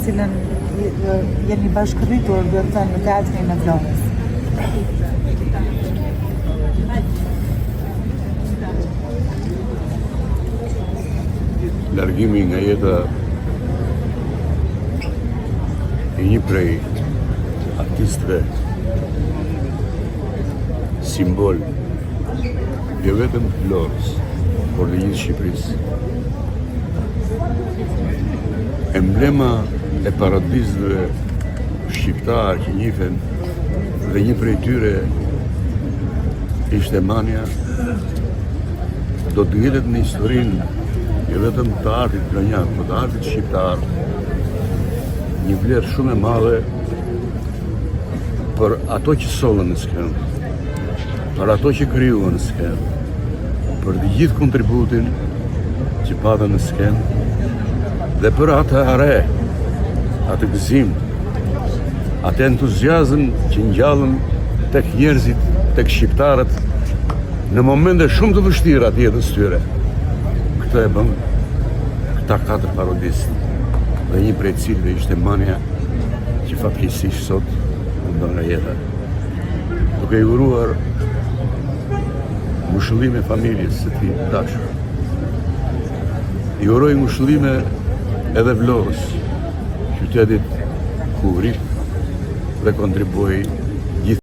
cilën jeni bashkërritur, do të thënë, në teatrin e Florës? Largimi nga jeta e një prej artistëve simbol jo vetëm të Florës, por dhe gjithë Shqipërisë. Emblema e paradisëve shqiptar që njihen dhe një prej tyre ishte Mania, do të ngjitet në historinë jo vetëm të artit plonjak, por të artit shqiptar, një vlerë shumë e madhe për ato që sollën në skenë, për ato që krijuan në skenë, për të gjithë kontributin që patën në skenë, dhe për atë are, atë gëzim, atë entuziazëm që ngjallën tek njerëzit, tek shqiptarët, në momente shumë të vështira të jetës tyre. Këtë e bën këta 4 parodistë, dhe një prej cilëve ishte Mania, që fatkeqësisht sot mundon nga jeta. Duke i uruar ngushëllime familjes së tij dashur. I uroj ngushëllime edhe Vlorës, qytetit ku vrit dhe kontribuoi